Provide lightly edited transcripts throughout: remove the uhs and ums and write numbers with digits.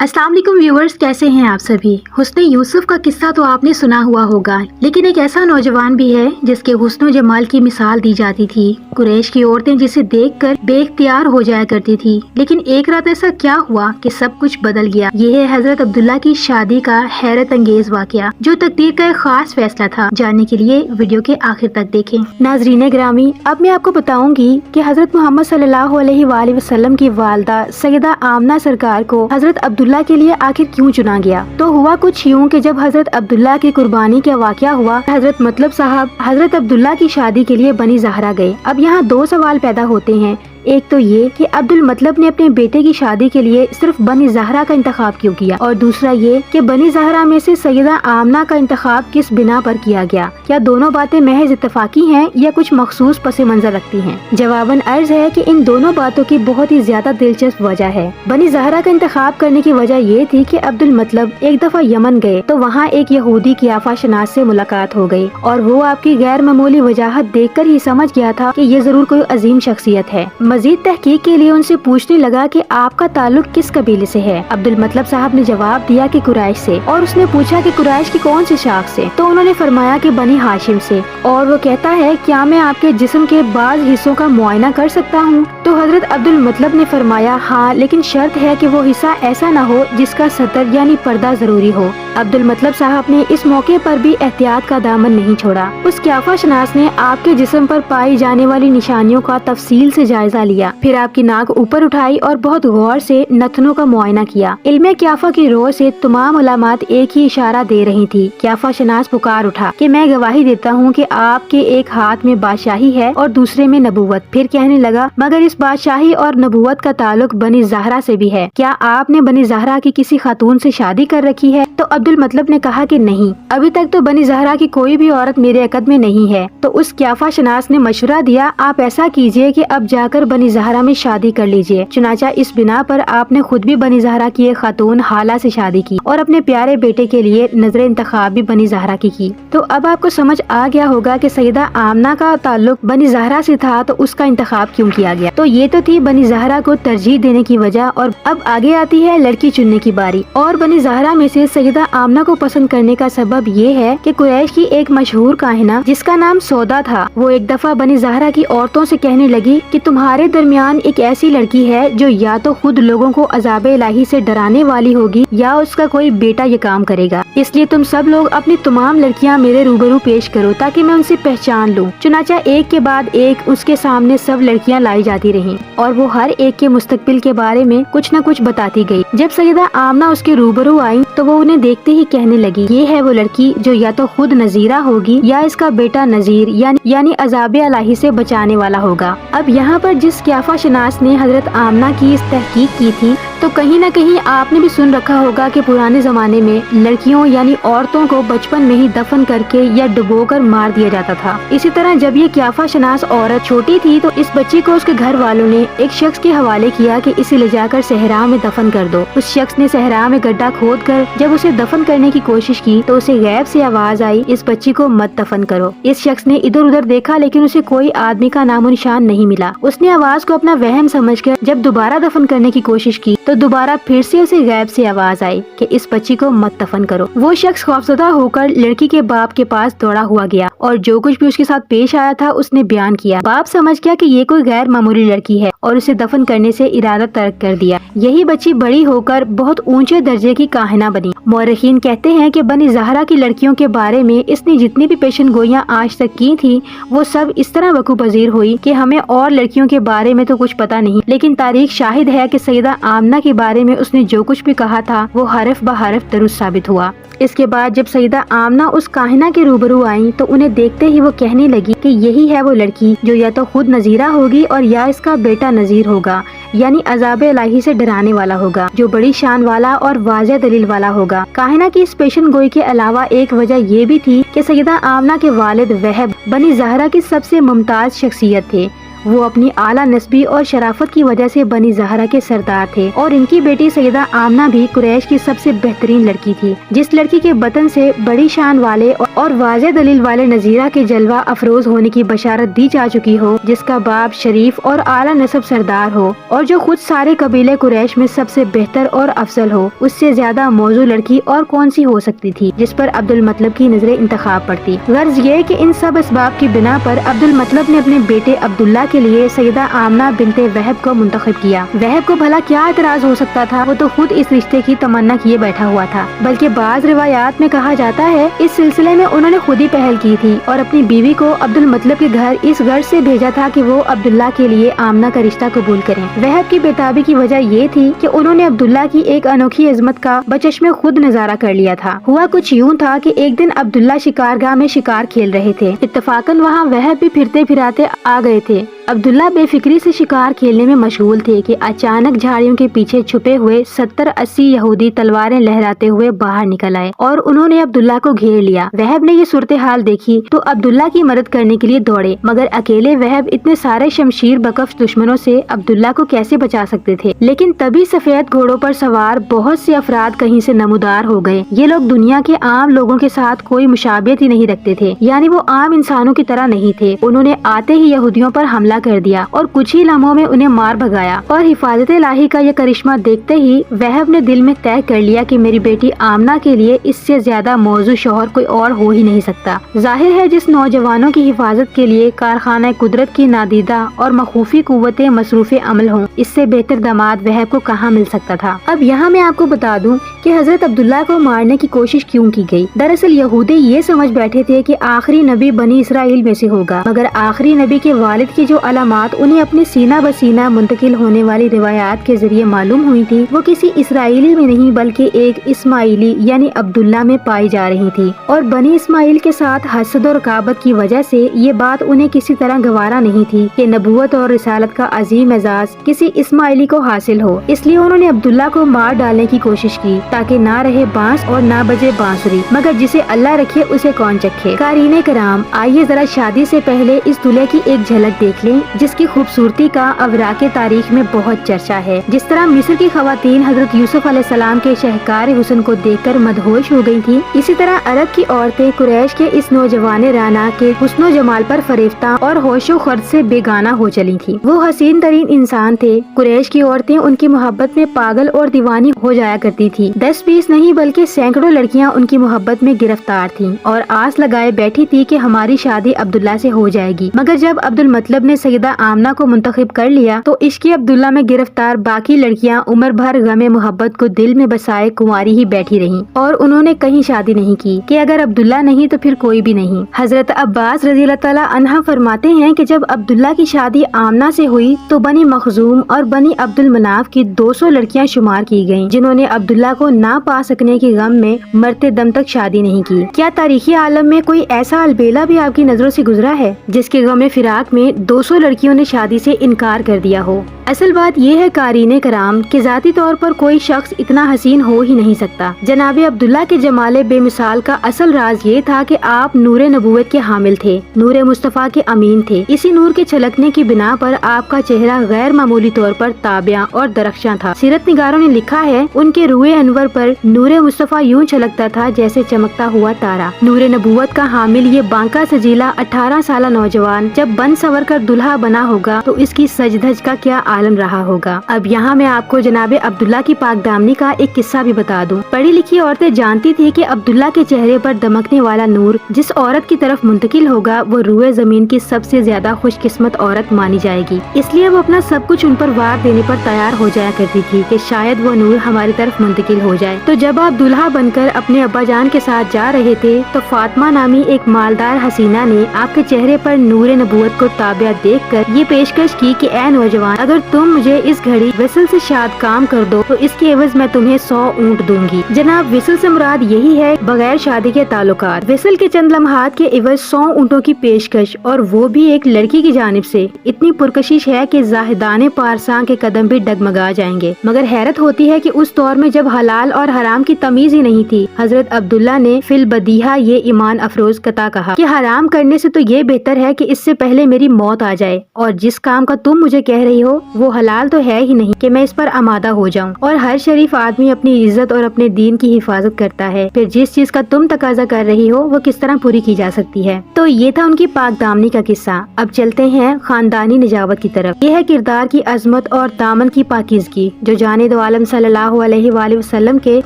अस्सलाम वालेकुम व्यूवर्स, कैसे हैं आप सभी। हुस्न यूसुफ का किस्सा तो आपने सुना हुआ होगा, लेकिन एक ऐसा नौजवान भी है जिसके हुस्न जमाल की मिसाल दी जाती थी। कुरैश की औरतें जिसे देखकर बेख्तियार हो जाया करती थी, लेकिन एक रात ऐसा क्या हुआ कि सब कुछ बदल गया। ये है हजरत अब्दुल्ला की शादी का हैरत अंगेज वाकया, जो तकदीर का एक खास फैसला था। जानने के लिए वीडियो के आखिर तक देखें। नाजरीन ग्रामी, अब मैं आपको बताऊंगी कि हजरत मोहम्मद सल्लल्लाहु अलैहि वसल्लम की वालिदा सैयदा आमना सरकार को हजरत अब्दुल्ला के लिए आखिर क्यों चुना गया। तो हुआ कुछ यूं कि जब हजरत अब्दुल्ला की कुर्बानी का वाकया हुआ, हजरत मतलब साहब हजरत अब्दुल्ला की शादी के लिए बनी ज़हरा गए। अब यहाँ दो सवाल पैदा होते हैं। एक तो ये कि अब्दुल मतलब ने अपने बेटे की शादी के लिए सिर्फ बनी ज़हरा का इंतखाब क्यों किया, और दूसरा ये कि बनी ज़हरा में से सैयदा आमना का इंतखाब किस बिना पर किया गया। क्या दोनों बातें महज इत्तफाकी हैं या कुछ मखसूस पस मंजर रखती हैं? जवाबन अर्ज है कि इन दोनों बातों की बहुत ही ज्यादा दिलचस्प वजह है। बनी ज़हरा का इंतखाब करने की वजह ये थी कि अब्दुल मतलब एक दफा यमन गए तो वहाँ एक यहूदी कियाफा शनास से मुलाकात हो गई, और वो आपकी गैर मामूली वजाहत देखकर ही समझ गया था कि ये जरूर कोई अजीम शख्सियत है। मजीद तहकीक के लिए उनसे पूछने लगा कि आपका ताल्लुक किस कबीले से है। अब्दुल मतलब साहब ने जवाब दिया कि कुरैश से, और उसने पूछा कि कुरैश की कौन सी शाख से। तो उन्होंने फरमाया कि बनी हाशिम से। और वो कहता है, क्या मैं आपके जिस्म के बाज हिस्सों का मुआयना कर सकता हूँ? तो हजरत अब्दुल मतलब ने फरमाया, हाँ, लेकिन शर्त है कि वो हिस्सा ऐसा न हो जिसका सतर यानी पर्दा जरूरी हो। अब्दुल मतलब साहब ने इस मौके पर भी एहतियात का दामन नहीं छोड़ा। उस कियाफा शनास ने आपके जिस्म पर पाई जाने वाली निशानियों का तफसील से जायजा लिया, फिर आपकी नाक ऊपर उठाई और बहुत गौर से नथनों का मुआयना किया। इल्मे कियाफा की रोह से तमाम उलमात एक ही इशारा दे रही थी। कियाफा शनास पुकार उठा कि मैं गवाही देता हूँ कि आपके एक हाथ में बादशाही है और दूसरे में नबूवत। फिर कहने लगा, मगर इस बादशाही और नबूवत का ताल्लुक बनी ज़हरा से भी है। क्या आपने बनी ज़हरा की किसी खातून से शादी कर रखी है? तो अब्दुल मतलब ने कहा कि नहीं, अभी तक तो बनी ज़हरा की कोई भी औरत मेरे अकद में नहीं है। तो उस कियाफा शनास ने मशवरा दिया, आप ऐसा कीजिए कि अब जाकर बनी ज़हरा में शादी कर लीजिए। चुनाचा इस बिना पर आपने खुद भी बनी ज़हरा की एक खातून हाला से शादी की और अपने प्यारे बेटे के लिए नजर इंतखाब भी बनी ज़हरा की। तो अब आपको समझ आ गया होगा कि सैयदा आमना का ताल्लुक बनी ज़हरा से था, तो उसका इंतखाब क्यों किया गया। तो ये तो थी बनी ज़हरा को तरजीह देने की वजह। और अब आगे आती है लड़की चुनने की बारी। और बनी ज़हरा में से सैयदा आमना को पसंद करने का सबब ये है कि कुरैश की एक मशहूर काहिना जिसका नाम सौदा था, वो एक दफा बनी ज़हरा की औरतों से कहने लगी कि तुम्हारे दरमियान एक ऐसी लड़की है जो या तो खुद लोगों को अज़ाब इलाही से डराने वाली होगी या उसका कोई बेटा ये काम करेगा। इसलिए तुम सब लोग अपनी तमाम लड़कियां मेरे रूबरू पेश करो ताकि मैं उनसे पहचान लूं। चुनाचा एक के बाद एक उसके सामने सब लड़कियां लाई जाती रहीं और वो हर एक के मुस्तकबिल के बारे में कुछ न कुछ बताती गई। जब सैयदा आमना उसके रूबरू आई तो वो उन्हें देखते ही कहने लगी, ये है वो लड़की जो या तो खुद नजीरा होगी या इसका बेटा नजीर यानी अज़ाब इलाही से बचाने वाला होगा। अब यहाँ पर जिस कियाफा शनास ने हजरत आमना की इस तहकीक की थी, तो कहीं न कहीं आपने भी सुन रखा होगा कि पुराने जमाने में लड़कियों यानी औरतों को बचपन में ही दफन करके या डुबोकर मार दिया जाता था। इसी तरह जब ये कियाफा शनास औरत छोटी थी तो इस बच्ची को उसके घर वालों ने एक शख्स के हवाले किया कि इसे ले जाकर सहरा में दफन कर दो। उस शख्स ने सहरा में गड्ढा खोद कर जब उसे दफन करने की कोशिश की तो उसे गैब से आवाज आई, इस बच्ची को मत दफन करो। इस शख्स ने इधर उधर देखा लेकिन उसे कोई आदमी का नामो निशान नहीं मिला। उसने आवाज को अपना वहम समझकर जब दोबारा दफन करने की कोशिश की तो दोबारा फिर से उसे गैब से आवाज आई कि इस बच्ची को मत दफन करो। वो शख्स खौफजदा होकर लड़की के बाप के पास दौड़ा हुआ गया और जो कुछ भी उसके साथ पेश आया था उसने बयान किया। बाप समझ गया कि ये कोई गैर मामूली लड़की है और उसे दफन करने से इरादा तर्क कर दिया। यही बच्ची बड़ी होकर बहुत ऊंचे दर्जे की काहिना बनी। मौरखीन कहते हैं कि बनी ज़हरा की लड़कियों के बारे में इसने जितनी भी पेशन गोइयाँ आज तक की थी वो सब इस तरह वकू पजीर हुई कि हमें और लड़कियों के बारे में तो कुछ पता नहीं, लेकिन तारीख शाहिद है कि सैयदा आमना के बारे में उसने जो कुछ भी कहा था वो हरफ ब हरफ दुरुस्त साबित हुआ। इसके बाद जब सैयदा आमना उस काहिना के रूबरू आई तो उन्हें देखते ही वो कहने लगी कि यही है वो लड़की जो या तो खुद नजीरा होगी और या इसका बेटा नजीर होगा, यानी अज़ाब इलाही से डराने वाला होगा, जो बड़ी शान वाला और वाज़ेह दलील वाला होगा। काहिना की इस पेशन गोई के अलावा एक वजह ये भी थी कि सैयदा आमना के वालिद वहब बनी ज़हरा की सबसे मुमताज शख्सियत थे। वो अपनी आला नस्बी और शराफत की वजह से बनी ज़हरा के सरदार थे और इनकी बेटी सैयदा आमना भी कुरैश की सबसे बेहतरीन लड़की थी। जिस लड़की के बतन से बड़ी शान वाले और اور واضح دلیل والے نظیرہ کے جلوہ افروز ہونے کی بشارت دی جا چکی ہو، جس کا باپ شریف اور اعلیٰ نسب سردار ہو اور جو خود سارے قبیلے قریش میں سب سے بہتر اور افضل ہو، اس سے زیادہ موزوں لڑکی اور کون سی ہو سکتی تھی جس پر عبد المطلب کی نظر انتخاب پڑتی۔ غرض یہ کہ ان سب اسباب کی بنا پر عبد المطلب نے اپنے بیٹے عبداللہ کے لیے سیدہ آمنہ بنت وہب کو منتخب کیا۔ وہب کو بھلا کیا اعتراض ہو سکتا تھا، وہ تو خود اس رشتے کی تمنا کیے بیٹھا ہوا تھا، بلکہ بعض روایات میں کہا جاتا ہے اس سلسلے میں انہوں نے خود ہی پہل کی تھی اور اپنی بیوی کو عبد المطلب کے گھر اس غرض سے بھیجا تھا کہ وہ عبداللہ کے لیے آمنہ کا رشتہ قبول کریں۔ وہب کی بےتابی کی وجہ یہ تھی کہ انہوں نے عبداللہ کی ایک انوکھی عظمت کا بچشمے خود نظارہ کر لیا تھا۔ ہوا کچھ یوں تھا کہ ایک دن عبداللہ شکارگاہ میں شکار کھیل رہے تھے، اتفاقاً وہاں وہب بھی پھرتے پھراتے آ گئے تھے۔ عبداللہ بے فکری سے شکار کھیلنے میں مشغول تھے کہ اچانک جھاڑیوں کے پیچھے چھپے ہوئے 70-80 یہودی تلواریں لہراتے ہوئے باہر نکل آئے اور انہوں نے عبداللہ کو گھیر لیا۔ وہب نے یہ صورتحال دیکھی تو عبداللہ کی مدد کرنے کے لیے دوڑے، مگر اکیلے وہب اتنے سارے شمشیر بکف دشمنوں سے عبداللہ کو کیسے بچا سکتے تھے؟ لیکن تبھی سفید گھوڑوں پر سوار بہت سے افراد کہیں سے نمودار ہو گئے۔ یہ لوگ دنیا کے عام لوگوں کے ساتھ کوئی مشابہت ہی نہیں رکھتے تھے، یعنی وہ عام انسانوں کی طرح نہیں تھے۔ انہوں نے آتے ہی یہودیوں پر حملہ کر دیا اور کچھ ہی لمحوں میں انہیں مار بھگایا، اور حفاظت الہی کا یہ کرشمہ دیکھتے ہی وہب نے دل میں طے کر لیا کہ میری بیٹی آمنہ کے لیے اس سے زیادہ موزوں شوہر کوئی اور ہو ہی نہیں سکتا۔ ظاہر ہے جس نوجوانوں کی حفاظت کے لیے کارخانہ قدرت کی نادیدہ اور مخوفی قوتیں مصروف عمل ہوں، اس سے بہتر داماد وہب کو کہاں مل سکتا تھا۔ اب یہاں میں آپ کو بتا دوں کہ حضرت عبداللہ کو مارنے کی کوشش کیوں کی گئی۔ دراصل یہودی یہ سمجھ بیٹھے تھے کہ آخری نبی بنی اسرائیل میں سے ہوگا، مگر آخری نبی کے والد کی جو علامات انہیں اپنے سینہ بسینہ منتقل ہونے والی روایات کے ذریعے معلوم ہوئی تھی، وہ کسی اسرائیلی میں نہیں بلکہ ایک اسماعیلی یعنی عبداللہ میں پائی جا رہی تھی، اور بنی اسماعیل کے ساتھ حسد و رقابت کی وجہ سے یہ بات انہیں کسی طرح گوارا نہیں تھی کہ نبوت اور رسالت کا عظیم اعزاز کسی اسماعیلی کو حاصل ہو۔ اس لیے انہوں نے عبداللہ کو مار ڈالنے کی کوشش کی تاکہ نہ رہے بانس اور نہ بجے بانسری، مگر جسے اللہ رکھے اسے کون چکھے۔ قارئین کرام، آئیے ذرا شادی سے پہلے اس دلہے کی ایک جھلک دیکھ لیں جس کی خوبصورتی کا اوراق تاریخ میں بہت چرچا ہے۔ جس طرح مصر کی خواتین حضرت یوسف علیہ السلام کے شہکار حسن کو دیکھ کر مدہوش ہو گئی تھیں، اسی طرح عرب کی عورتیں قریش کے اس نوجوان رانا کے حسن و جمال پر فریفتہ اور ہوش و خرد سے بیگانہ ہو چلی تھیں۔ وہ حسین ترین انسان تھے۔ قریش کی عورتیں ان کی محبت میں پاگل اور دیوانی ہو جایا کرتی تھی۔ 10-20 نہیں بلکہ سینکڑوں لڑکیاں ان کی محبت میں گرفتار تھیں اور آس لگائے بیٹھی تھی کہ ہماری شادی عبداللہ سے ہو جائے گی، مگر جب عبد المطلب نے سیدہ آمنہ کو منتخب کر لیا تو عشق عبداللہ میں گرفتار باقی لڑکیاں عمر بھر غم محبت کو دل میں بسائے کنواری ہی بیٹھی رہیں، اور انہوں نے کہیں شادی نہیں کی کہ اگر عبداللہ نہیں تو پھر کوئی بھی نہیں۔ حضرت عباس رضی اللہ تعالیٰ عنہ فرماتے ہیں کہ جب عبداللہ کی شادی آمنہ سے ہوئی تو بنی مخزوم اور بنی عبد المناف کی 200 لڑکیاں شمار کی گئیں جنہوں نے عبداللہ کو نہ پا سکنے کے غم میں مرتے دم تک شادی نہیں کی۔ کیا تاریخی عالم میں کوئی ایسا البیلہ بھی آپ کی نظروں سے گزرا ہے جس کے غم فراق میں 200 لڑکیوں نے شادی سے انکار کر دیا ہو؟ اصل بات یہ ہے قارئین کرام کہ ذاتی طور پر کوئی شخص اتنا حسین ہو ہی نہیں سکتا۔ جناب عبداللہ کے جمال بے مثال کا اصل راز یہ تھا کہ آپ نور نبوت کے حامل تھے، نور مصطفیٰ کے امین تھے۔ اسی نور کے چھلکنے کی بنا پر آپ کا چہرہ غیر معمولی طور پر تابیاں اور درخشاں تھا۔ سیرت نگاروں نے لکھا ہے ان کے روئے انور پر نور مصطفیٰ یوں چھلکتا تھا جیسے چمکتا ہوا تارا۔ نور نبوت کا حامل یہ بانکا سجیلا 18 سالہ نوجوان جب بن سور کر دلہا بنا ہوگا تو اس کی سج دھج کا کیا عالم رہا ہوگا۔ اب یہاں میں آپ کو جناب عبداللہ کی پاک دامنی کا ایک قصہ بھی بتا دوں۔ پڑھی لکھی عورتیں جانتی تھی کہ عبداللہ کے چہرے پر دمکنے والا نور جس عورت کی طرف منتقل ہوگا وہ روئے زمین کی سب سے زیادہ خوش قسمت عورت مانی جائے گی، اس لیے وہ اپنا سب کچھ ان پر وار دینے پر تیار ہو جایا کرتی تھی کہ شاید وہ نور ہماری طرف منتقل ہو جائے۔ تو جب آپ دلہا بن کر اپنے ابا جان کے ساتھ جا رہے تھے تو فاطمہ نامی ایک مالدار حسینہ نے آپ کے چہرے پر نور نبوت کو تابع دیکھ کر یہ پیشکش کی کہ اے نوجوان، اگر تم مجھے اس گھڑی وصل سے شاد کام کر دو تو اس کے عوض میں تمہیں 100 اونٹ دوں گی۔ جناب وصل سے مراد یہی ہے بغیر شادی کے تعلقات۔ وصل کے چند لمحات کے عوض 100 اونٹوں کی پیشکش، اور وہ بھی ایک لڑکی کی جانب سے، اتنی پرکشش ہے کہ زاہدان پارساں کے قدم بھی ڈگمگا جائیں گے۔ مگر حیرت ہوتی ہے کہ اس دور میں جب حلال اور حرام کی تمیز ہی نہیں تھی، حضرت عبداللہ نے فی البدیہہ یہ ایمان افروز قطع کہا کہ حرام کرنے سے تو یہ بہتر ہے کہ اس سے پہلے میری موت آ جائے، اور جس کام کا تم مجھے کہہ رہی ہو वो हलाल तो है ही नहीं कि मैं इस पर आमादा हो जाऊं। और हर शरीफ आदमी अपनी इज्जत और अपने दीन की हिफाजत करता है, फिर जिस चीज का तुम तकाजा कर रही हो वो किस तरह पूरी की जा सकती है। तो ये था उनकी पाक दामनी का किस्सा। अब चलते हैं खानदानी निजावत की तरफ। ये है किरदार की अजमत और दामन की पाकीज़गी जो जाने दो आलम सल्लल्लाहु अलैहि वसल्लम के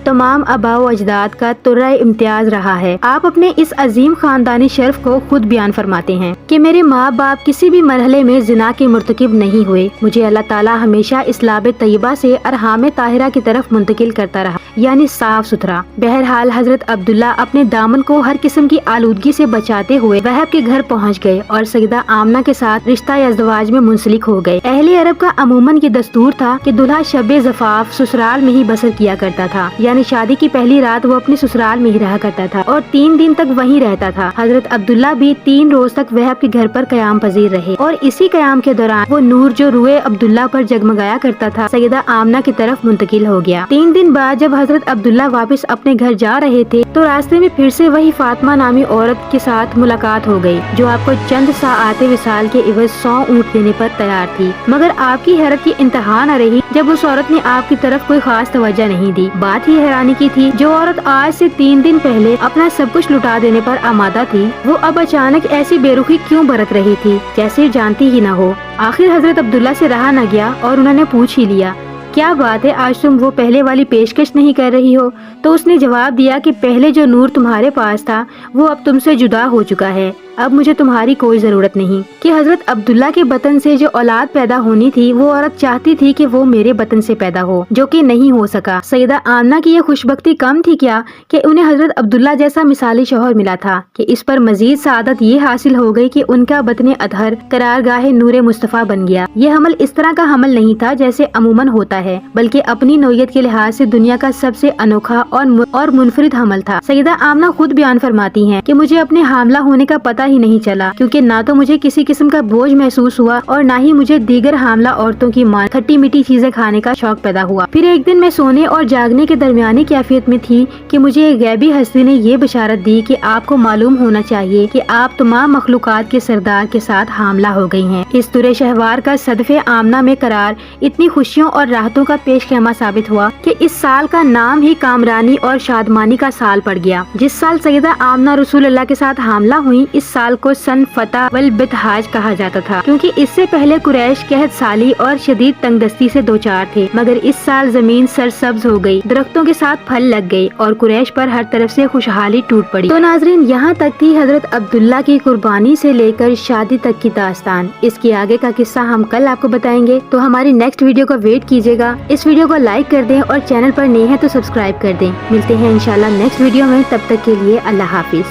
तमाम आबा व अजदाद का तुर्रा इम्तियाज रहा है। आप अपने इस अजीम खानदानी शर्फ को खुद बयान फरमाते हैं कि मेरे माँ बाप किसी भी मरहले में जिना के मुर्तकिब नहीं हुए। मुझे अल्लाह ताला हमेशा इस्लाम तैयबा से अरहाम ताहिरा की तरफ मुंतकिल करता रहा, यानी साफ सुथरा। बहरहाल हजरत अब्दुल्ला अपने दामन को हर किस्म की आलूदगी से बचाते हुए वहब के घर पहुँच गए और सईदा आमना के साथ रिश्ता अज़दवाज में मुंसलिक हो गए। अहले अरब का अमूमन ये दस्तूर था कि दूल्हा शबे ज़फ़ाफ ससुराल में ही बसर किया करता था, यानी शादी की पहली रात वो अपने ससुराल में ही रहा करता था और 3 दिन तक वहीं रहता था। हजरत अब्दुल्ला भी 3 रोज तक वहब के घर पर कयाम पजीर रहे और इसी कयाम के दौरान वो नूर जो रुए अब्दुल्ला पर जगमगाया करता था सईदा आमना की तरफ मुंतकिल हो गया। 3 दिन बाद जब हजरत अब्दुल्ला वापस अपने घर जा रहे थे तो रास्ते में फिर से वही फातिमा नामी औरत के साथ मुलाकात हो गई जो आपको चंद साआते विसाल के इवज 100 ऊँट देने पर तैयार थी। मगर आपकी हैरत की इंतहा न रही जब उस औरत ने आपकी तरफ कोई खास तवज्जो नहीं दी। बात ही हैरानी की थी, जो औरत आज से 3 दिन पहले अपना सब कुछ लुटा देने पर आमादा थी वो अब अचानक ऐसी बेरुखी क्यों बरत रही थी जैसे जानती ही न हो। आखिर हजरत अब्दुल्ला से रहा न गया और उन्होंने पूछ ही लिया, क्या बात है आज तुम वो पहले वाली पेशकश नहीं कर रही हो? तो उसने जवाब दिया कि पहले जो नूर तुम्हारे पास था वो अब तुमसे जुदा हो चुका है, अब मुझे तुम्हारी कोई जरूरत नहीं। कि हजरत अब्दुल्ला के बतन से जो औलाद पैदा होनी थी वो औरत चाहती थी कि वो मेरे बतन से पैदा हो, जो कि नहीं हो सका। सईदा आमना की ये खुशबख्ती कम थी क्या कि उन्हें हजरत अब्दुल्ला जैसा मिसाली शौहर मिला था कि इस पर मजीद सादत ये हासिल हो गई कि उनका बतने अधहर करारगाहे नूरे मुस्तफा बन गया। ये हमल इस तरह का हमल नहीं था जैसे अमूमन होता है, बल्कि अपनी नौयत के लिहाज से दुनिया का सबसे अनोखा और मुनफरिद हमल था। सईदा आमना खुद बयान फरमाती हैं कि मुझे अपने हामला होने का पता ही नहीं चला, क्योंकि ना तो मुझे किसी किस्म का बोझ महसूस हुआ और ना ही मुझे दीगर हामला औरतों की मान खट्टी मीठी चीजें खाने का शौक पैदा हुआ। फिर एक दिन मैं सोने और जागने के दरमियानी कैफियत में थी कि मुझे एक गैबी हस्ती ने ये बशारत दी कि आपको मालूम होना चाहिए कि आप तमाम मखलूकात के सरदार के साथ हामला हो गई हैं। इस तुरे शहवार का सदफे आमना में करार इतनी खुशियों और राहतों का पेश खेमा साबित हुआ कि इस साल का नाम ही कामरानी और शादमानी का साल पड़ गया। जिस साल सईदा आमना रसूलुल्लाह के साथ हामला हुई इस साल को सन फतह वल बितहाज कहा जाता था, क्योंकि इससे पहले कुरैश कहत साली और शदीद तंगदस्ती से दो चार थे। मगर इस साल जमीन सरसब्ज हो गई, दरख्तों के साथ फल लग गए और कुरैश पर हर तरफ से खुशहाली टूट पड़ी। तो नाजरीन, यहाँ तक थी हजरत अब्दुल्ला की कुर्बानी से लेकर शादी तक की दास्तान। इसके आगे का किस्सा हम कल आपको बताएंगे, तो हमारी नेक्स्ट वीडियो का वेट कीजिएगा। इस वीडियो को लाइक कर दें और चैनल पर नए हैं तो सब्सक्राइब कर दें। मिलते हैं इंशाल्लाह नेक्स्ट वीडियो में, तब तक के लिए अल्लाह हाफिज।